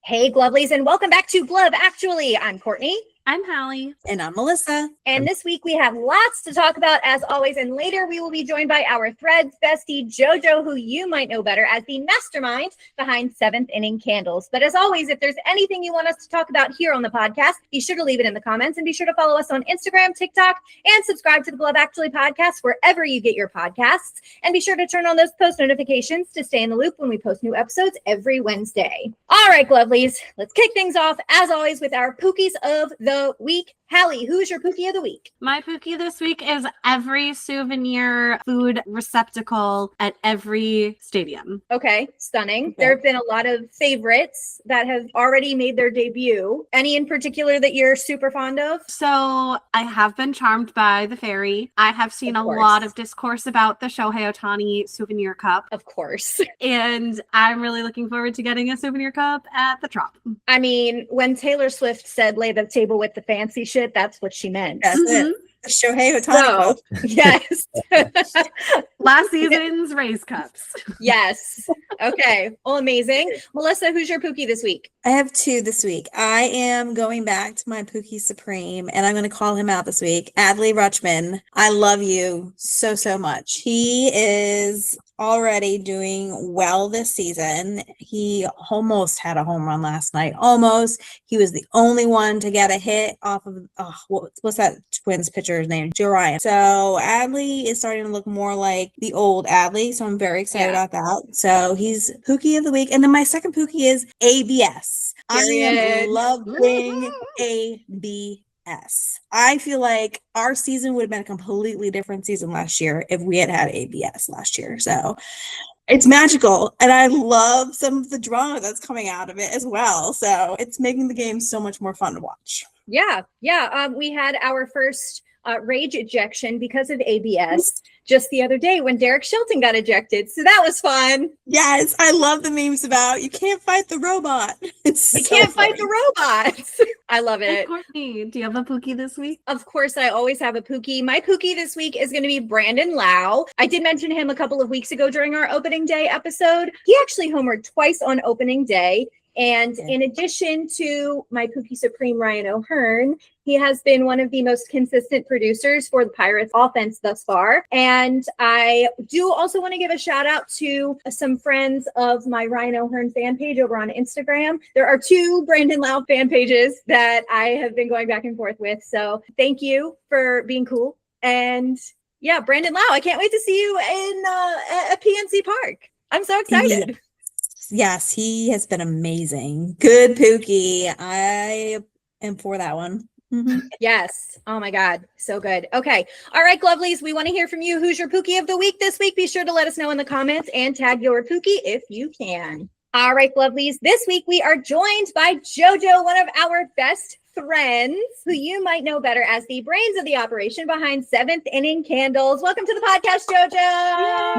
Hey, Glovelies, and welcome back to Glove Actually. I'm Courtney. I'm Hallie. And I'm Melissa. And this week we have lots to talk about as always. And later we will be joined by our Threads bestie, Jojo, who you might know better as the mastermind behind Seventh Inning Candles. But as always, if there's anything you want us to talk about here on the podcast, be sure to leave it in the comments and be sure to follow us on Instagram, TikTok, and subscribe to the Glove Actually podcast wherever you get your podcasts. And be sure to turn on those post notifications to stay in the loop when we post new episodes every Wednesday. All right, Glovelies, let's kick things off as always with our Pookies of the week. Hallie, who's your Pookie of the week? My Pookie this week is every souvenir food receptacle at every stadium. Okay, stunning. There have been a lot of favorites that have already made their debut. Any in particular that you're super fond of? So I have been charmed by the fairy. I have seen a lot of discourse about the Shohei Ohtani souvenir cup. Of course. And I'm really looking forward to getting a souvenir cup at the Trop. I mean, when Taylor Swift said lay the table with the fancy shit, that's what she meant. That's it. The Shohei Ohtani. Yes. Last season's Rays cups. Yes. Okay. Well, amazing. Melissa, who's your Pookie this week? I have two this week. I am going back to my Pookie Supreme, and I'm going to call him out this week. Adley Rutschman. I love you so much. He is already doing well this season. He almost had a home run last night. Almost. He was the only one to get a hit off of, what's that Twins pitcher's name? Joe Ryan. So Adley is starting to look more like the old Adley. So I'm very excited about that. So he's Pookie of the week. And then my second Pookie is ABS. I am loving ABS. I feel like our season would have been a completely different season last year if we had ABS last year. So it's magical. And I love some of the drama that's coming out of it as well. So it's making the game so much more fun to watch. Yeah. We had our first rage ejection because of ABS just the other day when Derek Shelton got ejected. So that was fun. Yes, I love the memes about you can't fight the robot. Fight the robots. I love it. Courtney, do you have a Pookie this week? Of course, I always have a Pookie. My Pookie this week is going to be Brandon Lau. I did mention him a couple of weeks ago during our opening day episode. He actually homered twice on opening day. And in addition to my Pookie Supreme, Ryan O'Hearn, he has been one of the most consistent producers for the Pirates offense thus far. And I do also want to give a shout out to some friends of my Ryan O'Hearn fan page over on Instagram. There are two Brandon Lau fan pages that I have been going back and forth with. So thank you for being cool. And yeah, Brandon Lau, I can't wait to see you in at PNC Park. I'm so excited. Yeah. Yes, he has been amazing. Good Pookie. I am for that one. Mm-hmm. Yes. Oh my God. So good. Okay. All right, Glovelies. We want to hear from you. Who's your Pookie of the week this week? Be sure to let us know in the comments and tag your Pookie if you can. All right, Glovelies. This week we are joined by Jojo, one of our best friends, who you might know better as the brains of the operation behind Seventh Inning Candles. Welcome to the podcast, Jojo.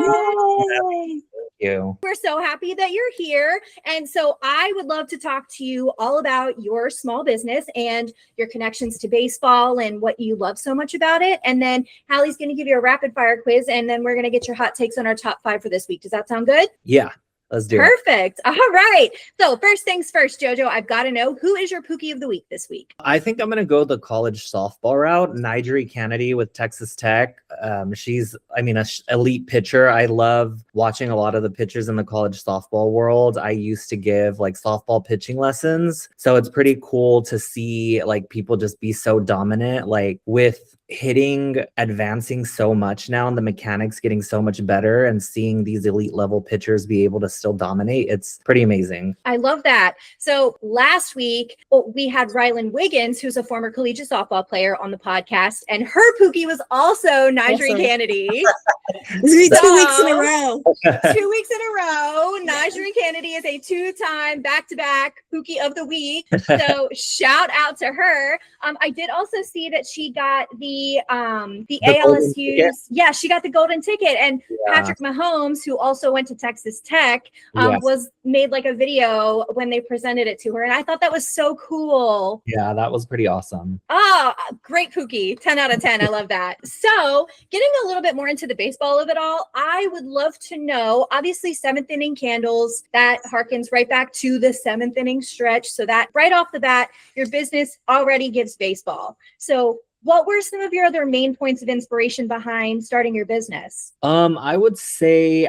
Yay. You. We're so happy that you're here. And so I would love to talk to you all about your small business and your connections to baseball and what you love so much about it. And then Hallie's going to give you a rapid fire quiz, and then we're going to get your hot takes on our top 5 for this week. Does that sound good? Yeah. Let's do it. Perfect. All right. So first things first, Jojo, I've got to know, who is your Pookie of the week this week? I think I'm going to go the college softball route. Nigeri Kennedy with Texas Tech. She's an elite pitcher. I love watching a lot of the pitchers in the college softball world. I used to give softball pitching lessons. So it's pretty cool to see people just be so dominant, with hitting advancing so much now and the mechanics getting so much better, and seeing these elite level pitchers be able to still dominate. It's pretty amazing. I love that. So last week we had Rylan Wiggins, who's a former collegiate softball player, on the podcast, and her Pookie was also Nigeri Kennedy. This will be 2 weeks in a row. 2 weeks in a row. Nigeri Kennedy is a 2-time back-to-back Pookie of the week. So shout out to her. I did also see that she got the ALSU's. Yeah, she got the golden ticket. And Patrick Mahomes, who also went to Texas Tech, Tech Yes. was made like a video when they presented it to her. And I thought that was so cool. Yeah, that was pretty awesome. Oh, great Pookie. 10 out of 10. I love that. So getting a little bit more into the baseball of it all, I would love to know, obviously 7th inning candles, that harkens right back to the 7th inning stretch. So that right off the bat, your business already gives baseball. So what were some of your other main points of inspiration behind starting your business? I would say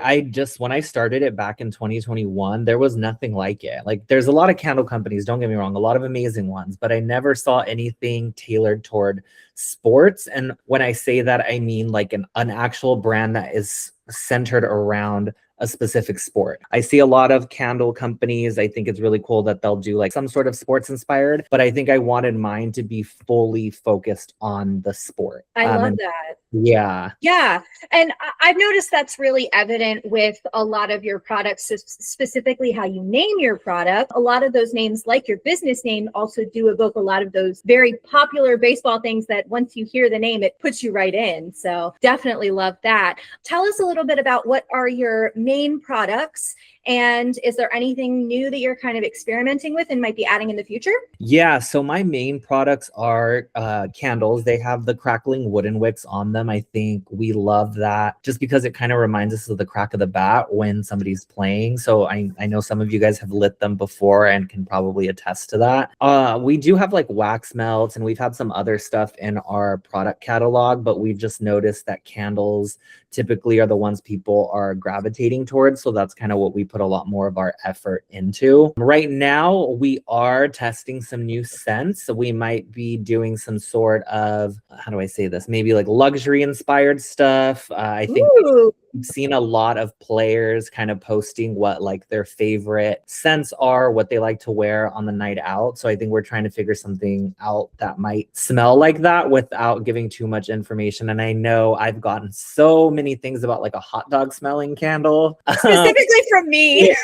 when I started it back in 2021, there was nothing like it. Like there's a lot of candle companies, don't get me wrong, a lot of amazing ones, but I never saw anything tailored toward sports. And when I say that, I mean like an actual brand that is centered around a specific sport. I see a lot of candle companies. I think it's really cool that they'll do like some sort of sports inspired, but I think I wanted mine to be fully focused on the sport. I love that. Yeah. Yeah. And I've noticed that's really evident with a lot of your products, specifically how you name your product. A lot of those names, like your business name, also do evoke a lot of those very popular baseball things that once you hear the name, it puts you right in. So definitely love that. Tell us a little bit about what are your main products, and is there anything new that you're kind of experimenting with and might be adding in the future? Yeah, so my main products are candles. They have the crackling wooden wicks on them. I think we love that just because it kind of reminds us of the crack of the bat when somebody's playing. So I know some of you guys have lit them before and can probably attest to that. We do have like wax melts, and we've had some other stuff in our product catalog, but we've just noticed that candles typically are the ones people are gravitating towards. So that's kind of what we put a lot more of our effort into. Right now, we are testing some new scents. So we might be doing some sort of, how do I say this? Maybe like luxury inspired stuff. I think we've seen a lot of players kind of posting what like their favorite scents are, what they like to wear on the night out. So I think we're trying to figure something out that might smell like that without giving too much information. And I know I've gotten so many things about like a hot dog smelling candle. Specifically from me.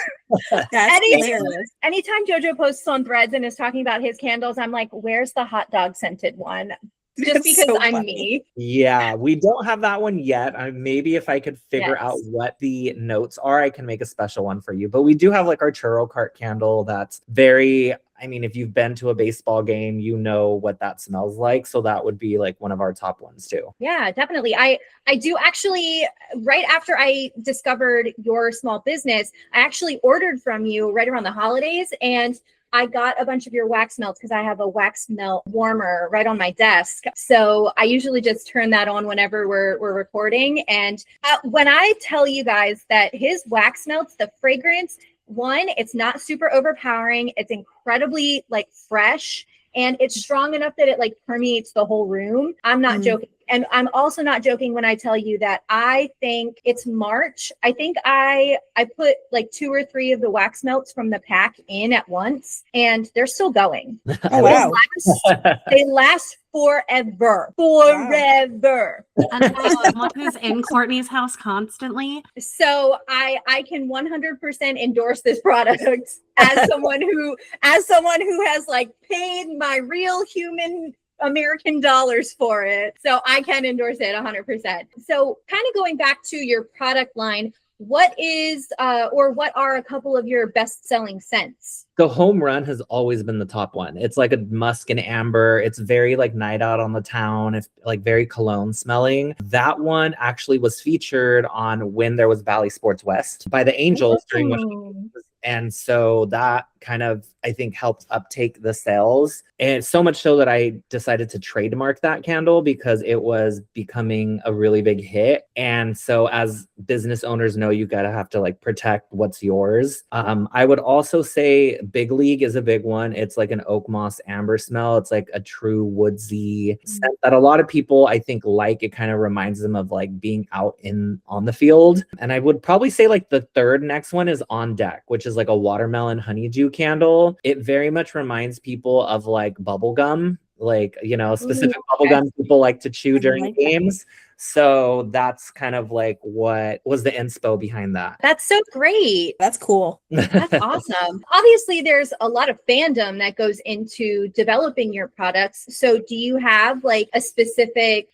That's hilarious. Anytime Jojo posts on Threads and is talking about his candles, I'm like, where's the hot dog scented one? Just That's because so I'm funny. me. Yeah, we don't have that one yet. Maybe if I could figure out what the notes are, I can make a special one for you. But we do have like our churro cart candle that's very, I mean, if you've been to a baseball game, you know what that smells like. So that would be like one of our top ones too. Yeah, definitely. I do actually, right after I discovered your small business, I actually ordered from you right around the holidays, and I got a bunch of your wax melts because I have a wax melt warmer right on my desk. So I usually just turn that on whenever we're recording. And when I tell you guys that his wax melts, the fragrance, one, it's not super overpowering. It's incredibly like fresh, and it's strong enough that it like permeates the whole room. I'm not joking. And I'm also not joking when I tell you that I think it's March. I think I put like 2 or 3 of the wax melts from the pack in at once, and they're still going. Oh, wow. They last forever. Forever. And someone who's in Courtney's house constantly. So I can 100% endorse this product as someone who has like paid my real human American dollars for it. So I can endorse it 100%. So kind of going back to your product line, what is what are a couple of your best-selling scents? The home run has always been the top one. It's like a musk and amber. It's very like night out on the town. It's like very cologne smelling. That one actually was featured on When There Was Valley Sports West by the Angels during one. And so that kind of, I think, helped uptake the sales. And so much so that I decided to trademark that candle because it was becoming a really big hit. And so as business owners know, you gotta have to like protect what's yours. I would also say Big League is a big one. It's like an oak moss amber smell. It's like a true woodsy scent that a lot of people, I think, like. It kind of reminds them of like being out on the field. And I would probably say like the third next one is On Deck, which is like a watermelon honeydew candle. It very much reminds people of like bubble gum, like, you know, specific bubble gum people like to chew during games. So that's kind of like what was the inspo behind that. That's so great. That's cool. That's awesome. Obviously, there's a lot of fandom that goes into developing your products. So do you have like a specific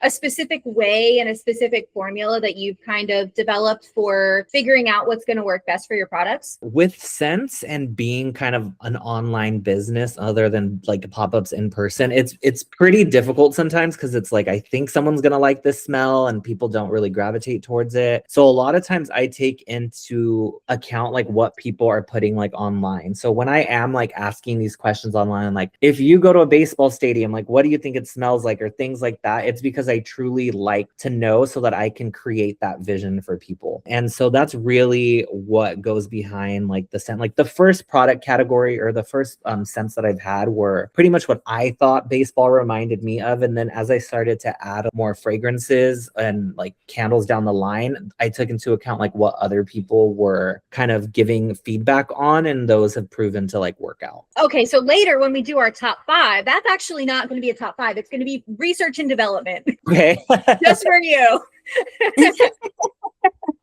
way and a specific formula that you've kind of developed for figuring out what's going to work best for your products? With Sense and being kind of an online business other than like pop-ups in person, it's pretty difficult sometimes because it's like I think someone's gonna like this smell and people don't really gravitate towards it. So a lot of times I take into account like what people are putting like online. So when I am like asking these questions online, like if you go to a baseball stadium, like what do you think it smells like or things like that, it's because I truly like to know so that I can create that vision for people. And so that's really what goes behind like the scent. Like the first product category or the first scents that I've had were pretty much what I thought baseball reminded me of. And then as I started to add more fragrances and like candles down the line, I took into account like what other people were kind of giving feedback on, and those have proven to like work out. Okay, so later when we do our top 5, that's actually not going to be a top 5. It's going to be research and development. Okay. Just for you.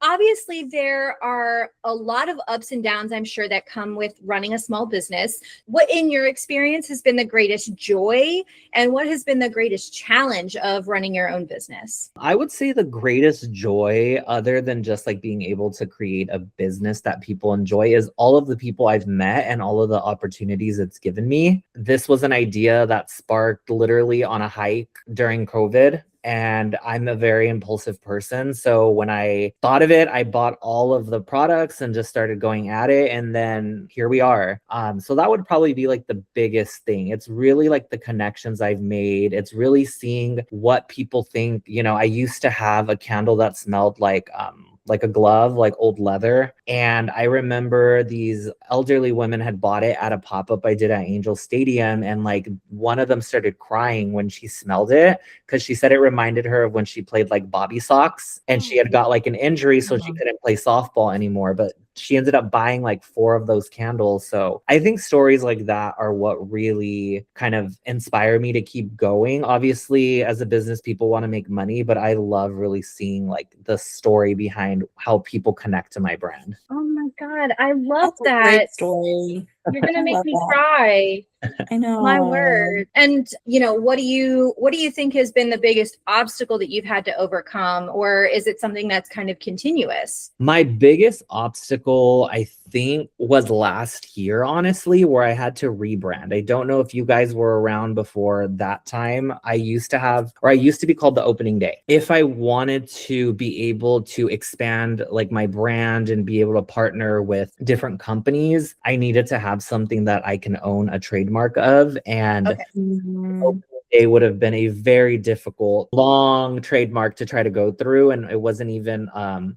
Obviously, there are a lot of ups and downs, I'm sure, that come with running a small business. What, in your experience, has been the greatest joy, and what has been the greatest challenge of running your own business? I would say the greatest joy, other than just like being able to create a business that people enjoy, is all of the people I've met and all of the opportunities it's given me. This was an idea that sparked literally on a hike during COVID. And I'm a very impulsive person. So when I thought of it, I bought all of the products and just started going at it. And then here we are. So that would probably be like the biggest thing. It's really like the connections I've made. It's really seeing what people think. You know, I used to have a candle that smelled like a glove, like old leather. And I remember these elderly women had bought it at a pop-up I did at Angel Stadium. And like one of them started crying when she smelled it because she said it reminded her of when she played like bobby socks and she had got like an injury, so she couldn't play softball anymore. But she ended up buying like 4 of those candles. So I think stories like that are what really kind of inspire me to keep going. Obviously, as a business, people want to make money, but I love really seeing like the story behind how people connect to my brand. Oh my God, I love That's a great that. story. You're gonna I make love me that. cry. I know. My word. And what do you think has been the biggest obstacle that you've had to overcome, or is it something that's kind of continuous? My biggest obstacle, I think, was last year, honestly, where I had to rebrand. I don't know if you guys were around before that time. I used to be called The Opening Day. If I wanted to be able to expand like my brand and be able to partner with different companies, I needed to have something that I can own a trademark of. And Okay. Mhm. it would have been a very difficult, long trademark to try to go through. And it wasn't even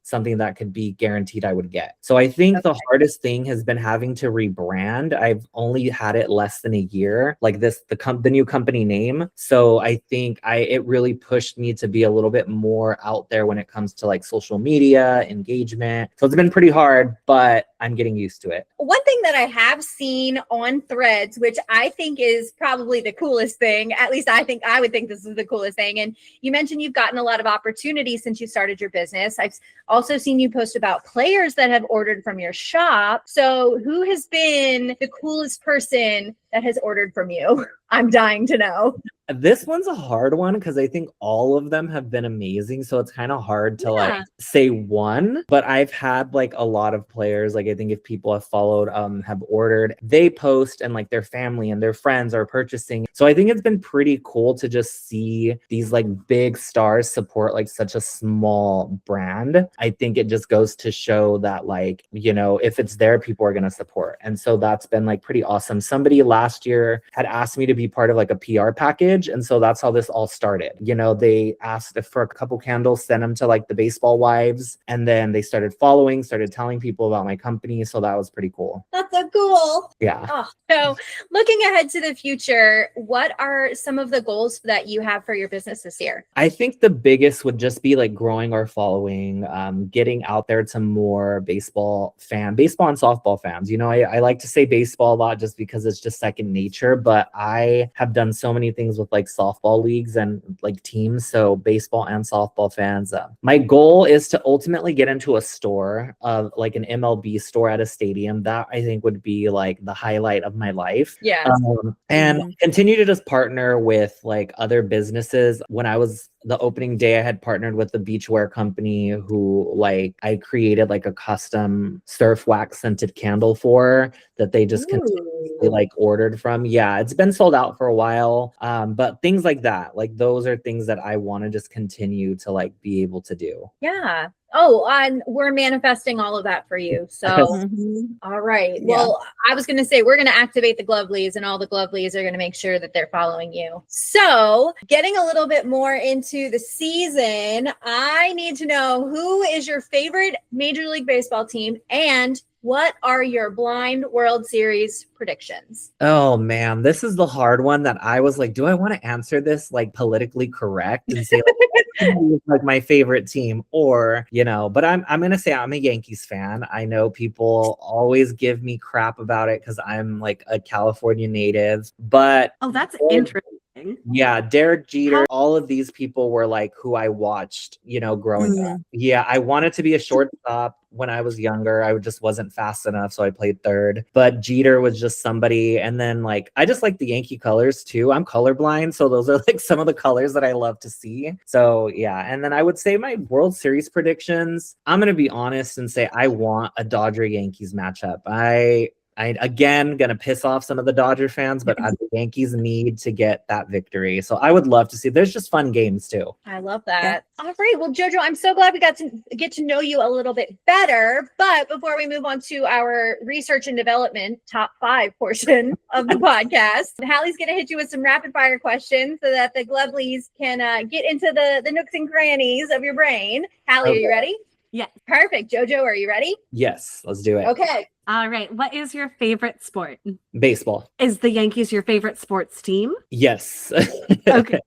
something that could be guaranteed I would get. So I think the hardest thing has been having to rebrand. I've only had it less than a year, like the new company name. So I think it really pushed me to be a little bit more out there when it comes to like social media engagement. So it's been pretty hard, but I'm getting used to it. One thing that I have seen on Threads, which I think is probably the coolest thing, at least I would think this is the coolest thing. And you mentioned you've gotten a lot of opportunities since you started your business. I've also seen you post about players that have ordered from your shop. So who has been the coolest person that has ordered from you? I'm dying to know. This one's a hard one because I think all of them have been amazing. So it's kind of hard to like say one, but I've had like a lot of players. Like I think if people have followed, have ordered, they post and like their family and their friends are purchasing. So I think it's been pretty cool to just see these like big stars support like such a small brand. I think it just goes to show that like, if it's there, people are going to support. And so that's been like pretty awesome. Somebody last year had asked me to be part of like a PR package. And so that's how this all started. They asked for a couple candles, sent them to like the baseball wives. And then they started telling people about my company. So that was pretty cool. That's so cool. Yeah. Oh, so looking ahead to the future, what are some of the goals that you have for your business this year? I think the biggest would just be like growing our following, getting out there to more baseball and softball fans. I like to say baseball a lot just because it's just second nature, but I have done so many things with like softball leagues and like teams. So baseball and softball fans. My goal is to ultimately get into a store of like an MLB store at a stadium. That I think would be like the highlight of my life. Yeah. And continue to just partner with like other businesses. When I was the opening day, I had partnered with the beachwear company who like I created like a custom surf wax scented candle for that they just continuously like ordered from. Yeah, it's been sold out for a while. But things like that, like those are things that I want to just continue to like be able to do. Yeah. Oh, and we're manifesting all of that for you. So, all right. Yeah. Well, I was going to say, we're going to activate the Glovelies, and all the Glovelies are going to make sure that they're following you. So, getting a little bit more into the season, I need to know, who is your favorite Major League Baseball team, and what are your blind World Series predictions? Oh man, this is the hard one that I was like, do I want to answer this like politically correct and say like my favorite team, or but I'm gonna say I'm a Yankees fan. I know people always give me crap about it because I'm like a California native, but that's interesting. Yeah, Derek Jeter, all of these people were like who I watched, growing up. Yeah, I wanted to be a shortstop when I was younger. I just wasn't fast enough, so I played third. But Jeter was just somebody. And then like I just like the Yankee colors too. I'm colorblind, so those are like some of the colors that I love to see. So yeah, and then I would say my World Series predictions, I'm gonna be honest and say I want a Dodger Yankees matchup. I again gonna piss off some of the Dodger fans, but the Yankees need to get that victory. So I would love to see. There's just fun games too. I love that. Yeah. All right. Well, Jojo, I'm so glad we got to get to know you a little bit better. But before we move on to our research and development top 5 portion of the podcast, Hallie's gonna hit you with some rapid fire questions so that the Glovelies can get into the nooks and crannies of your brain. Hallie, Are you ready? Yes. Perfect. Jojo, are you ready? Yes, let's do it. Okay. All right. What is your favorite sport? Baseball. Is the Yankees your favorite sports team? Yes. Okay.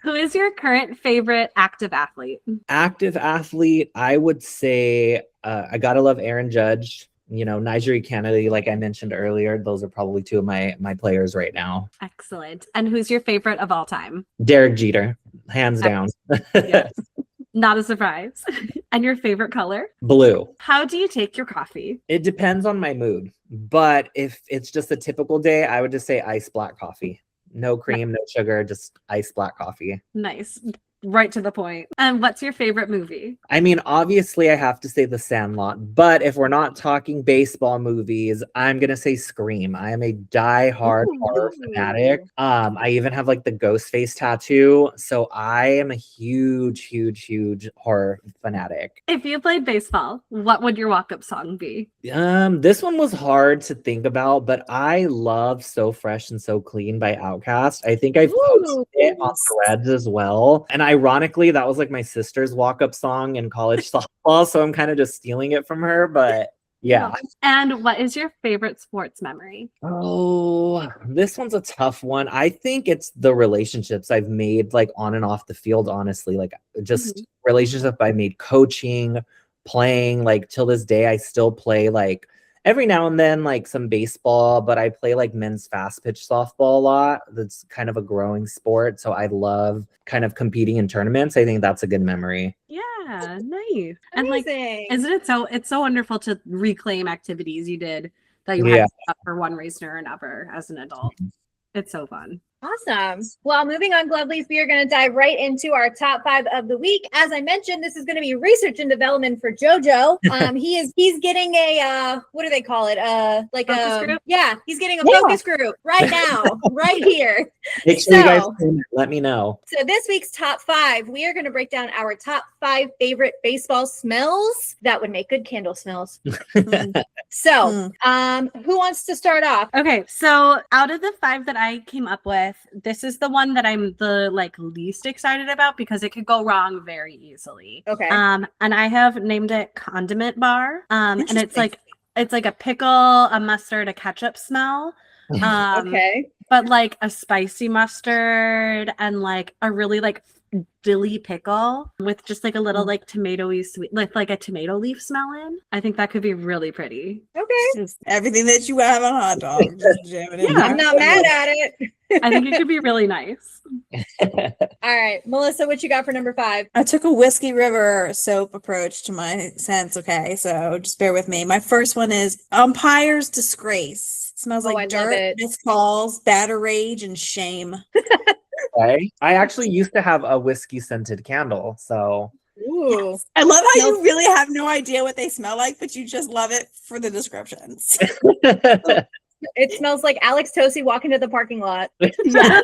Who is your current favorite active athlete? Active athlete, I would say I gotta love Aaron Judge. Nigeria, Kennedy, like I mentioned earlier, those are probably 2 of my players right now. Excellent. And who's your favorite of all time? Derek Jeter, hands down. Yes. Not a surprise. And your favorite color? Blue. How do you take your coffee? It depends on my mood. But if it's just a typical day, I would just say iced black coffee. No cream, no sugar, just iced black coffee. Nice. Right to the point. And what's your favorite movie? I mean, obviously I have to say The Sandlot, but if we're not talking baseball movies, I'm going to say Scream. I am a die-hard horror fanatic. I even have like the ghost face tattoo. So I am a huge, huge, huge horror fanatic. If you played baseball, what would your walk-up song be? This one was hard to think about, but I love So Fresh and So Clean by Outkast. I think I've posted it on Threads as well. And ironically, that was like my sister's walk-up song in college softball, so I'm kind of just stealing it from her, but yeah. And what is your favorite sports memory? Oh, this one's a tough one. I think it's the relationships I've made like on and off the field, honestly, like just relationships I made coaching, playing, like till this day I still play like every now and then like some baseball, but I play like men's fast pitch softball a lot. That's kind of a growing sport, so I love kind of competing in tournaments. I think that's a good memory. Yeah, nice. And Amazing. like, isn't it it's so wonderful to reclaim activities you did that you had up for one reason or another as an adult. It's so fun. Awesome. Well, moving on, Glovelies, we are going to dive right into our top 5 of the week. As I mentioned, this is going to be research and development for Jojo. He's getting a what do they call it? Like focus group? Yeah, he's getting a focus group right now, right here. Make sure you guys let me know. So this week's top 5, we are going to break down our top 5 favorite baseball smells that would make good candle smells. So, who wants to start off? Okay, so out of the 5 that I came up with, this is the one that I'm the least excited about because it could go wrong very easily. Okay. And I have named it Condiment Bar. And it's like a pickle, a mustard, a ketchup smell. Okay. But like a spicy mustard and like a really like dilly pickle with just like a little like tomatoey sweet, like a tomato leaf smell in. I think that could be really pretty. Okay. Just everything that you have on a hot dog, just jam it in Yeah, there. I'm not mad at it. I think it could be really nice. All right, Melissa, what you got for number 5? I took a Whiskey River soap approach to my scents. Okay, so just bear with me. My first one is Umpire's Disgrace. It smells Oh, I like love dirt, it. missed calls, batter rage, and shame. Okay. I actually used to have a whiskey scented candle. So Ooh. I love how Smells- you really have no idea what they smell like, but you just love it for the descriptions. It smells like Alex Tosi walking to the parking lot. Yeah.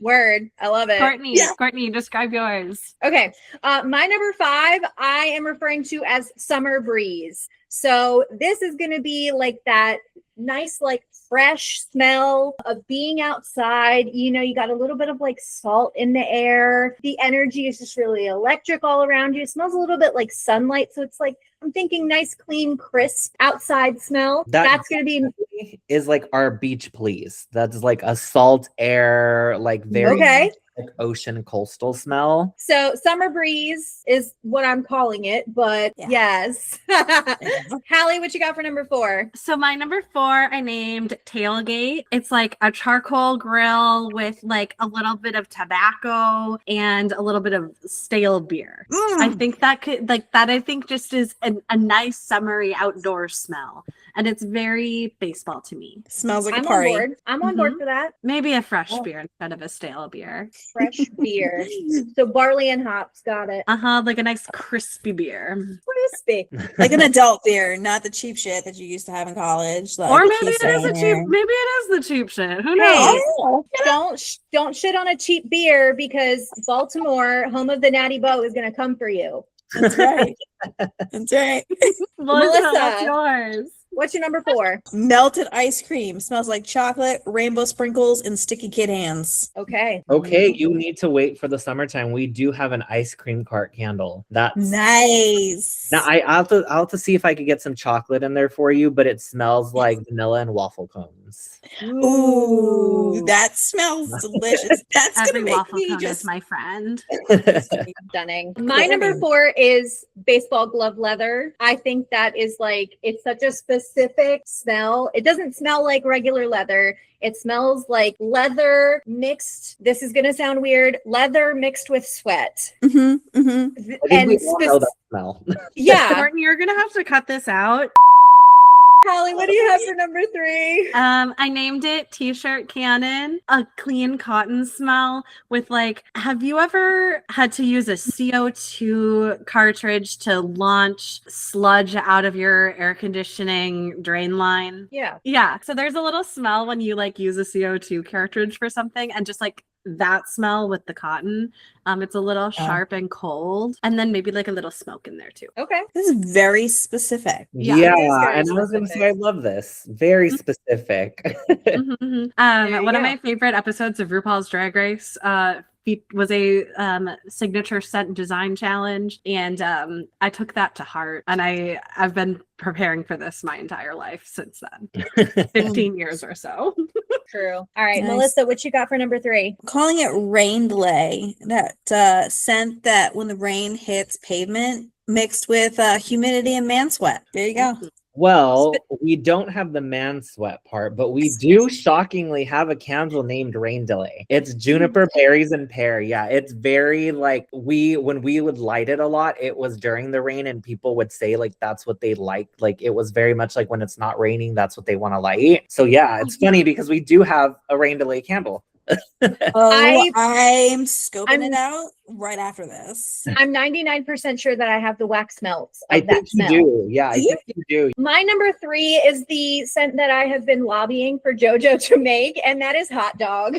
Word. I love it. Courtney, describe yours. Okay. My number 5, I am referring to as Summer Breeze. So this is going to be like that nice, like fresh smell of being outside. You know, you got a little bit of like salt in the air. The energy is just really electric all around you. It smells a little bit like sunlight. So it's like, I'm thinking nice, clean, crisp outside smell. That's going to be is like our beach please. That's like a salt air, like very okay. like ocean coastal smell. So Summer Breeze is what I'm calling it, but Yeah. yes. Hallie, what you got for number 4? So my number 4, I named Tailgate. It's like a charcoal grill with like a little bit of tobacco and a little bit of stale beer. I think that could like that. I think just is a nice summery outdoor smell, and it's very baseball to me. Smells like I'm a party. on board. I'm on board for that. Maybe a fresh beer instead of a stale beer. Fresh beer. So barley and hops, got it. Like a nice crispy beer. Crispy. Like an adult beer, not the cheap shit that you used to have in college. Like Or a maybe it is a cheap. Keystone. Maybe it is the cheap shit. Who Hey. knows? Oh, Don't shit on a cheap beer because Baltimore, home of the Natty Boat, is going to come for you. that's right. That's right. Melissa, what's Melissa. yours? What's your number 4? Melted ice cream smells like chocolate, rainbow sprinkles, and sticky kid hands. Okay. Okay, you need to wait for the summertime. We do have an ice cream cart candle. That's Nice. now I'll have to see if I could get some chocolate in there for you, but it smells like vanilla and waffle cones. Ooh, that smells delicious. That's Every gonna make waffle me cone just is my friend. Stunning. My number 4 is baseball glove leather. I think that is like, it's such a specific smell. It doesn't smell like regular leather. It smells like leather mixed. This is going to sound weird. Leather mixed with sweat. Mm-hmm, mm-hmm. I think And we all know that smell. yeah. Courtney, you're gonna have to cut this out. Holly, what do you have for number 3? I named it T-shirt cannon, a clean cotton smell with like, have you ever had to use a CO2 cartridge to launch sludge out of your air conditioning drain line? Yeah. Yeah. So there's a little smell when you like use a CO2 cartridge for something, and just like that smell with the cotton. It's a little sharp and cold, and then maybe like a little smoke in there too. Okay. This is very specific. Yeah, Yeah, it is very and I was gonna specific. say I love this. Very specific. Mhm. There you One of go. my favorite episodes of RuPaul's Drag Race was a signature scent design challenge, and I took that to heart, and I've been preparing for this my entire life since then. 15 years or so. True. All right. Nice. Melissa, what you got for number 3? I'm calling it rain delay. That scent that when the rain hits pavement mixed with humidity and man sweat. There you go. Well, we don't have the man sweat part, but we do shockingly have a candle named Rain Delay. It's juniper, berries, and pear. Yeah, it's very like when we would light it a lot, it was during the rain, and people would say like that's what they like. Like it was very much like when it's not raining, that's what they want to light. So yeah, it's funny because we do have a Rain Delay candle. Oh, I'm scoping I'm- it out right after this. I'm 99% sure that I have the wax melts of I that think smell. you do. Yeah, I Do you? think you do. My number 3 is the scent that I have been lobbying for Jojo to make, and that is hot dog.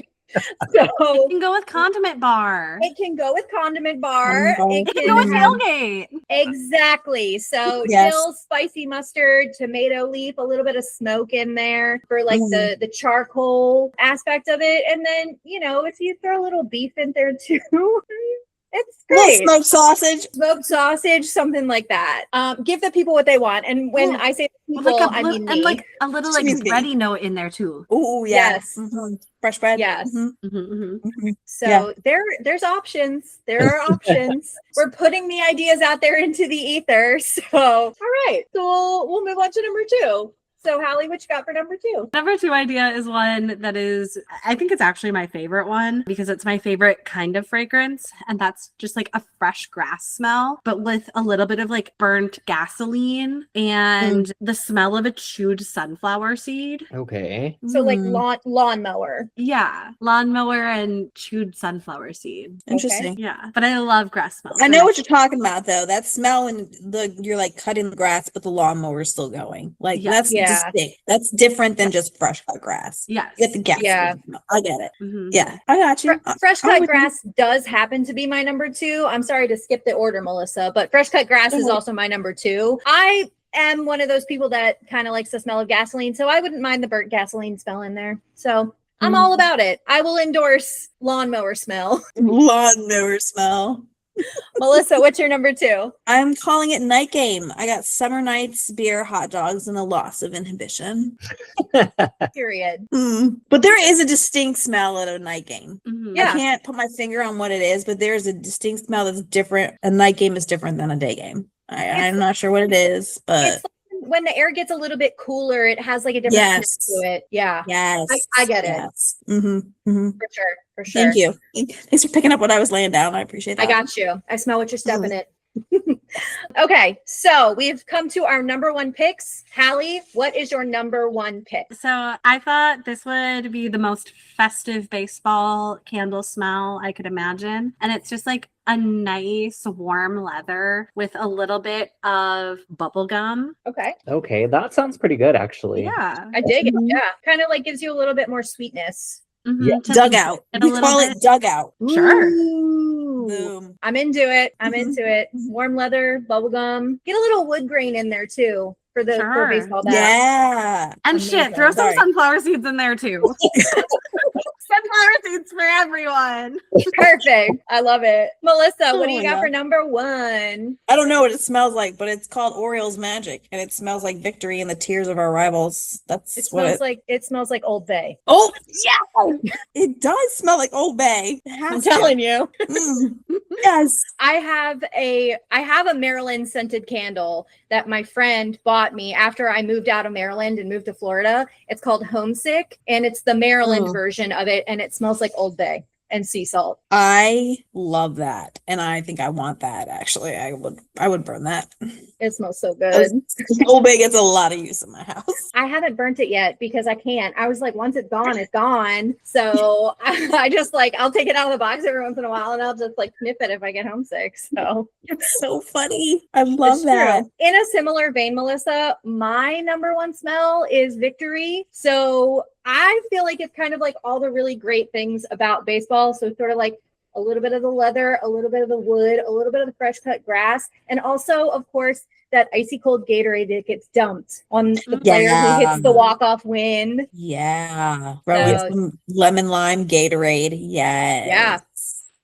So You can go with condiment bar. it can go with condiment bar. Condiment It You can go with have- tailgate. exactly. So Yes. dill, spicy mustard, tomato leaf, a little bit of smoke in there for like the charcoal aspect of it. And then, you know, if you throw a little beef in there too, It's Little great. smoked sausage. Smoked sausage, something like that. Give the people what they want. And when Yeah. I say With people, like I mean me. and like a little She like means me. bready note in there too. Oh yeah. Yes. Fresh bread. Yes. So Yeah. there's options. There are options. We're putting the ideas out there into the ether. So all right. So we'll move on to number 2. So Hallie, what you got for number 2? Number 2 idea is one that is, I think it's actually my favorite one because it's my favorite kind of fragrance. And that's just like a fresh grass smell, but with a little bit of like burnt gasoline and the smell of a chewed sunflower seed. Okay. So like lawnmower. Yeah. Lawnmower and chewed sunflower seed. Interesting. Yeah. But I love grass smells. I know what you're talking about though. That smell when you're like cutting the grass, but the lawnmower's still going. Like that's distinct. That's different than just fresh cut grass. Yes. You get the gas. Yeah. I get it. Mhm. Yeah, I got you. Fresh I'm cut with you. grass does happen to be my number 2. I'm sorry to skip the order, Melissa, but fresh cut grass is also my number 2. I am one of those people that kind of likes the smell of gasoline, so I wouldn't mind the burnt gasoline smell in there. So I'm all about it. I will endorse lawnmower smell. Lawnmower smell. Melissa, what's your number 2? I'm calling it night game. I got summer nights, beer, hot dogs, and a loss of inhibition. Period. But there is a distinct smell at a night game. Mhm. Yeah. I can't put my finger on what it is, but there's a distinct smell that's different. A night game is different than a day game. I'm not sure what it is, but It's like when the air gets a little bit cooler, it has like a different Yes. smell to it. Yeah, yes, I get it. yes. For for sure. Thank you. Thanks for picking up what I was laying down. I appreciate that. I got you. I smell what you're stepping it. Okay, so we've come to our number 1 picks. Hallie, what is your number 1 pick? So I thought this would be the most festive baseball candle smell I could imagine. And it's just like a nice warm leather with a little bit of bubble gum. Okay, Okay, that sounds pretty good actually. Yeah. I dig it. Yeah, kind of like gives you a little bit more sweetness. Yeah. To Dugout. it a We little call bit. it dugout. Sure. Ooh. Boom. I'm into it. I'm Mhm. into it. Warm leather, bubble gum. Get a little wood grain in there too for the for Sure. baseball bat. Yeah. And Amazing. shit, throw some Sorry. sunflower seeds in there too. Sunflower seeds for everyone. Perfect. I love it. Melissa, what do Oh you my got God. for number 1? I don't know what it smells like, but it's called Orioles Magic, and it smells like victory and the tears of our rivals. That's It what smells like Old Bay. Oh yeah, it does smell like Old Bay. It I'm has to. telling you. Yes. I have a Maryland scented candle that my friend bought me after I moved out of Maryland and moved to Florida. It's called Homesick, and it's the Maryland version of it, and it smells like Old Bay and sea salt. I love that, and I think I want that. Actually, I would burn that. It smells so good. Old Bay gets a lot of use in my house. I haven't burnt it yet because I can't. I was like, once it's gone, it's gone. So I just like, I'll take it out of the box every once in a while and I'll just like sniff it if I get homesick. So It's so funny. I love it's that. true. In a similar vein, Melissa, my number 1 smell is victory. So I feel like it's kind of like all the really great things about baseball. So sort of like a little bit of the leather, a little bit of the wood, a little bit of the fresh cut grass, and also, of course, that icy cold Gatorade that gets dumped on the player who hits the walk-off win. Yeah. With some lemon lime Gatorade. Yes. Yeah.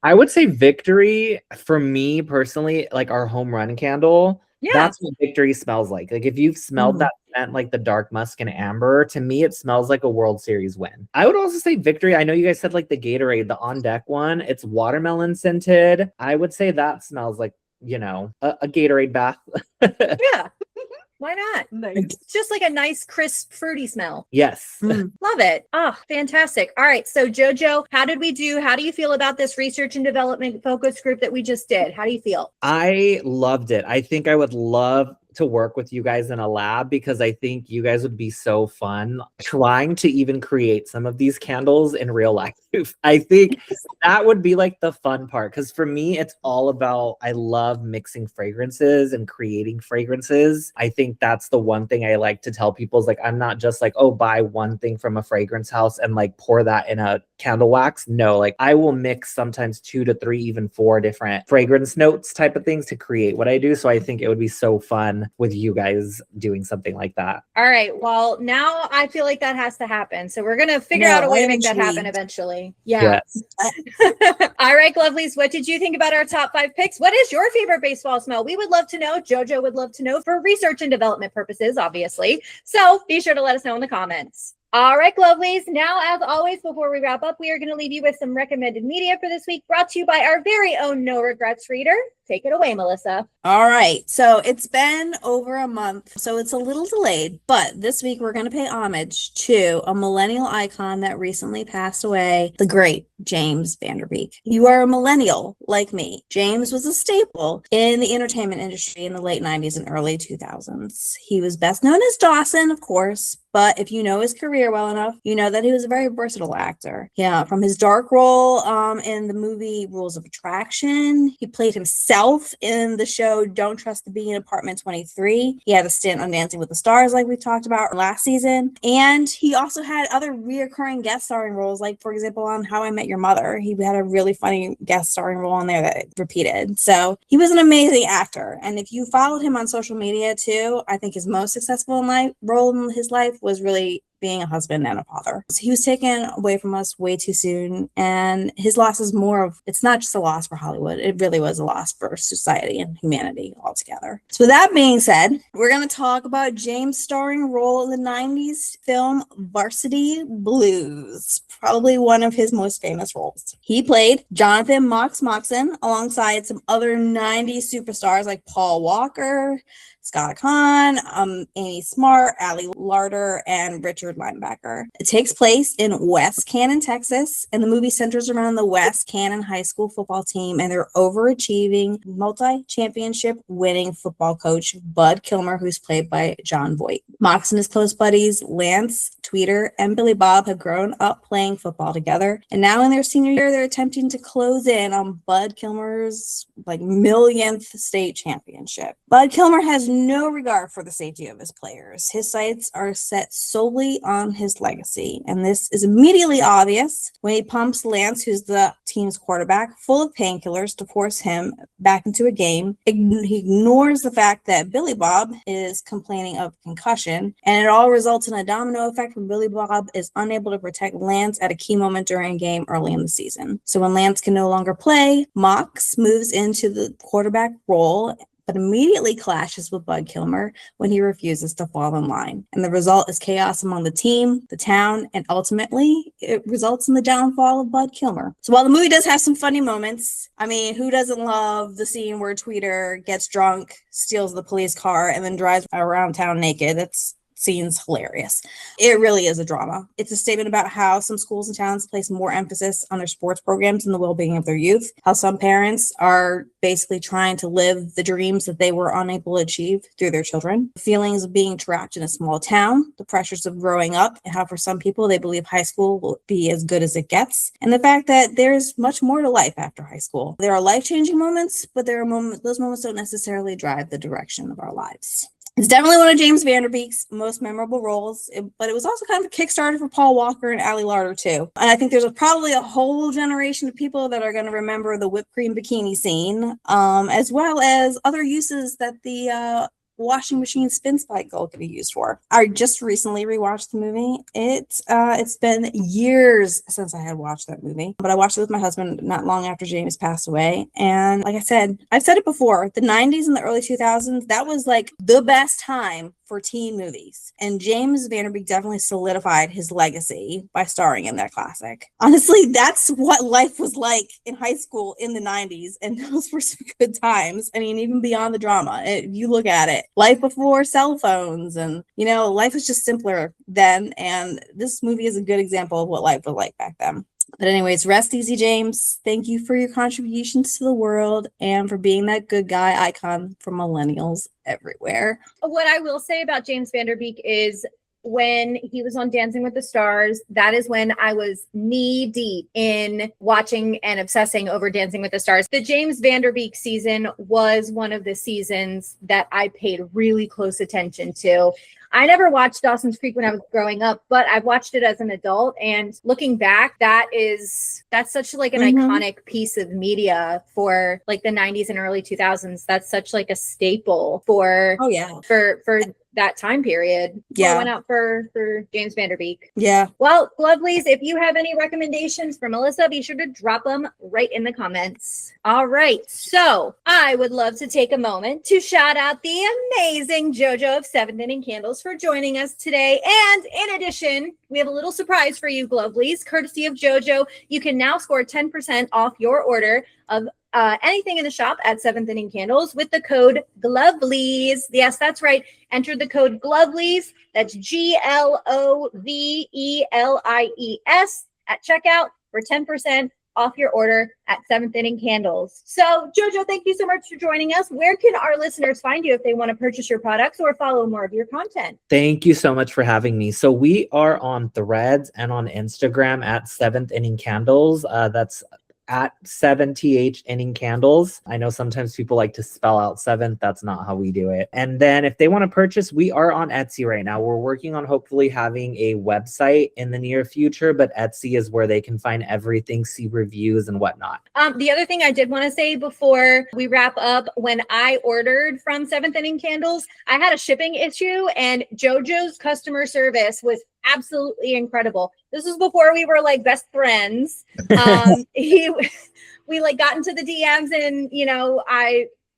I would say victory for me personally, like our home run candle. Yeah. That's what victory smells like. Like if you've smelled that scent, like the dark musk and amber, to me it smells like a World Series win. I would also say victory. I know you guys said like the Gatorade, the on deck one. It's watermelon scented. I would say that smells like, you know, a Gatorade bath. Yeah. Why not? Nice. It's just like a nice, crisp, fruity smell. Yes. Love it. Oh, fantastic. All right. So, Jojo, how did we do? How do you feel about this research and development focus group that we just did? How do you feel? I loved it. I think I would love to work with you guys in a lab because I think you guys would be so fun trying to even create some of these candles in real life. I think that would be like the fun part because for me, it's all about I love mixing fragrances and creating fragrances. I think that's the one thing I like to tell people is like I'm not just like, oh, buy one thing from a fragrance house and like pour that in a candle wax. No, like I will mix sometimes 2 to 3, even 4 different fragrance notes type of things to create what I do. So I think it would be so fun with you guys doing something like that. All right. Well, now I feel like that has to happen. So we're going to figure out a way to make that happen eventually. Yeah. Yes. All right, Lovelies. What did you think about our top 5 picks? What is your favorite baseball smell? We would love to know. Jojo would love to know for research and development purposes, obviously. So be sure to let us know in the comments. All right, Lovelies. Now, as always, before we wrap up, we are going to leave you with some recommended media for this week, brought to you by our very own No Regrets reader. Take it away, Melissa. All right. So it's been over a month, so it's a little delayed, but this week we're going to pay homage to a millennial icon that recently passed away, the great James Van Der Beek. You are a millennial like me. James was a staple in the entertainment industry in the late 90s and early 2000s. He was best known as Dawson, of course, but if you know his career well enough, you know that he was a very versatile actor. Yeah, from his dark role in the movie Rules of Attraction, he played himself in the show Don't Trust the Bee in Apartment 23. He had a stint on Dancing with the Stars, like we talked about last season. And he also had other reoccurring guest starring roles, like, for example, on How I Met Your Mother. He had a really funny guest starring role in there that repeated. So he was an amazing actor. And if you followed him on social media too, I think his most successful role in his life was really being a husband and a father. So he was taken away from us way too soon, and his loss is it's not just a loss for Hollywood, it really was a loss for society and humanity altogether. So with that being said, we're going to talk about James' starring role in the 90s film Varsity Blues, probably one of his most famous roles. He played Jonathan Mox Moxon alongside some other 90s superstars like Paul Walker, Scott Kahn, Amy Smart, Ali Larder, and Richard Linebacker. It takes place in West Cannon, Texas, and the movie centers around the West Cannon High School football team and their overachieving, multi-championship winning football coach, Bud Kilmer, who's played by John Voight. Mox and his close buddies, Lance, Tweeter, and Billy Bob have grown up playing football together, and now in their senior year, they're attempting to close in on Bud Kilmer's millionth state championship. Bud Kilmer has no regard for the safety of his players. His sights are set solely on his legacy, and this is immediately obvious when he pumps Lance, who's the team's quarterback, full of painkillers to force him back into a game. He ignores the fact that Billy Bob is complaining of concussion, and it all results in a domino effect when Billy Bob is unable to protect Lance at a key moment during a game early in the season. So when Lance can no longer play, Mox moves into the quarterback role, but immediately clashes with Bud Kilmer when he refuses to fall in line. And the result is chaos among the team, the town, and ultimately it results in the downfall of Bud Kilmer. So while the movie does have some funny moments, I mean, who doesn't love the scene where Tweeter gets drunk, steals the police car, and then drives around town naked? Scene's hilarious. It really is a drama. It's a statement about how some schools and towns place more emphasis on their sports programs and the well-being of their youth, how some parents are basically trying to live the dreams that they were unable to achieve through their children, feelings of being trapped in a small town, the pressures of growing up, and how for some people they believe high school will be as good as it gets, and the fact that there's much more to life after high school. There are life-changing moments, but those moments don't necessarily drive the direction of our lives. It's definitely one of James Van Der Beek's most memorable roles, but it was also kind of a Kickstarter for Paul Walker and Ali Larder too. And I think there's probably a whole generation of people that are going to remember the whipped cream bikini scene, as well as other uses that the washing machine spin spike goal could be used for. I just recently rewatched the movie. It's been years since I had watched that movie, but I watched it with my husband not long after James passed away. And like I said, I've said it before, the 90s and the early 2000s, that was the best time for teen movies. And James Van Der Beek definitely solidified his legacy by starring in that classic. Honestly, that's what life was like in high school in the 90s. And those were some good times. I mean, even beyond the drama, if you look at it, life before cell phones and, life was just simpler then. And this movie is a good example of what life was like back then. But anyways, rest easy, James. Thank you for your contributions to the world and for being that good guy icon for millennials everywhere. What I will say about James Van Der Beek is when he was on Dancing with the Stars, that is when I was knee deep in watching and obsessing over Dancing with the Stars. The James Van Der Beek season was one of the seasons that I paid really close attention to. I never watched Dawson's Creek when I was growing up, but I've watched it as an adult. And looking back, that's such like an iconic piece of media for like the 90s and early 2000s. That's such like a staple for for that time period. Yeah. I went out for James Van Der Beek. Yeah. Well, Lovelies, if you have any recommendations for Melissa, be sure to drop them right in the comments. All right. So I would love to take a moment to shout out the amazing Jojo of Seventh Inning Candles for joining us today. And in addition, we have a little surprise for you, Lovelies, courtesy of Jojo. You can now score 10% off your order of anything in the shop at Seventh Inning Candles with the code GLOVELIES. Yes, that's right. Enter the code GLOVELIES. That's GLOVELIES at checkout for 10% off your order at Seventh Inning Candles. So, Jojo, thank you so much for joining us. Where can our listeners find you if they want to purchase your products or follow more of your content? Thank you so much for having me. So we are on Threads and on Instagram at Seventh Inning Candles. That's at 7th Inning Candles. I know sometimes people like to spell out seventh. That's not how we do it. And then if they want to purchase, we are on Etsy right now. We're working on hopefully having a website in the near future, but Etsy is where they can find everything, see reviews and whatnot. The other thing I did want to say before we wrap up, when I ordered from Seventh Inning Candles, I had a shipping issue and Jojo's customer service was absolutely incredible. This was before we were like best friends. We like got into the DMs and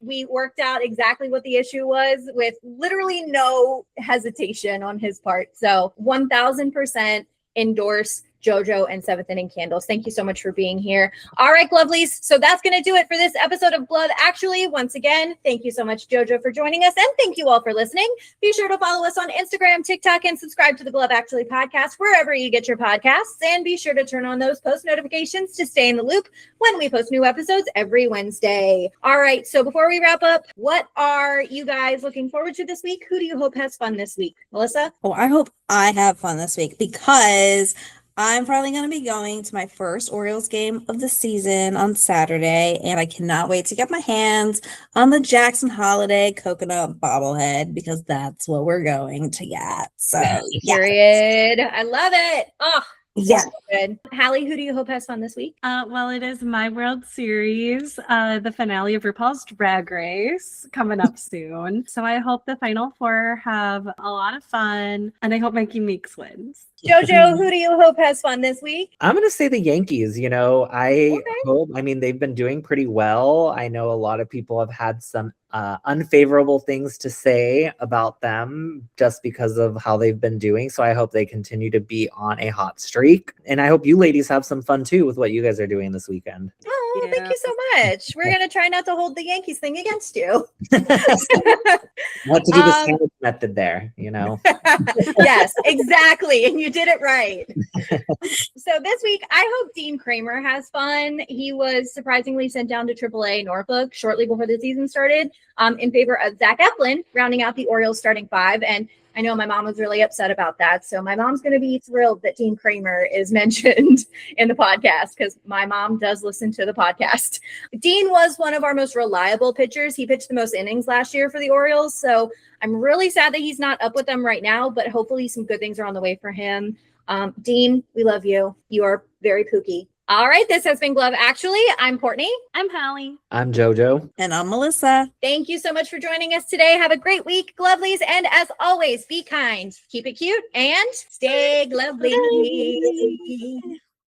we worked out exactly what the issue was with literally no hesitation on his part. So 1000% endorse Jojo and Seventh Inning Candles. Thank you so much for being here. All right, Lovelies. So that's going to do it for this episode of Glove Actually. Once again, thank you so much, Jojo, for joining us. And thank you all for listening. Be sure to follow us on Instagram, TikTok, and subscribe to the Glove Actually podcast wherever you get your podcasts. And be sure to turn on those post notifications to stay in the loop when we post new episodes every Wednesday. All right. So before we wrap up, what are you guys looking forward to this week? Who do you hope has fun this week? Melissa? Oh, I hope I have fun this week because I'm probably going to be going to my first Orioles game of the season on Saturday, and I cannot wait to get my hands on the Jackson Holiday coconut bobblehead because that's what we're going to get. So, yeah. Period. I love it. Oh, Yeah. so good. Hallie, who do you hope has fun this week? Well, it is my World Series, the finale of RuPaul's Drag Race coming up soon. So I hope the Final Four have a lot of fun, and I hope Mikey Meeks wins. Jojo, who do you hope has fun this week? I'm going to say the Yankees. I hope, they've been doing pretty well. I know a lot of people have had some unfavorable things to say about them just because of how they've been doing. So I hope they continue to be on a hot streak. And I hope you ladies have some fun too with what you guys are doing this weekend. Oh, thank you so much. We're going to try not to hold the Yankees thing against you. What to do the sandwich method there, Yes, exactly. And you did it right. So this week, I hope Dean Kramer has fun. He was surprisingly sent down to AAA Norfolk shortly before the season started in favor of Zach Eflin, rounding out the Orioles starting five. And I know my mom was really upset about that. So my mom's going to be thrilled that Dean Kramer is mentioned in the podcast because my mom does listen to the podcast. Dean was one of our most reliable pitchers. He pitched the most innings last year for the Orioles. So I'm really sad that he's not up with them right now, but hopefully some good things are on the way for him. Dean, we love you. You are very Pookie. All right. This has been Glove Actually. I'm Courtney. I'm Hallie. I'm Jojo. And I'm Melissa. Thank you so much for joining us today. Have a great week, Glovelies. And as always, be kind, keep it cute, and stay glovely.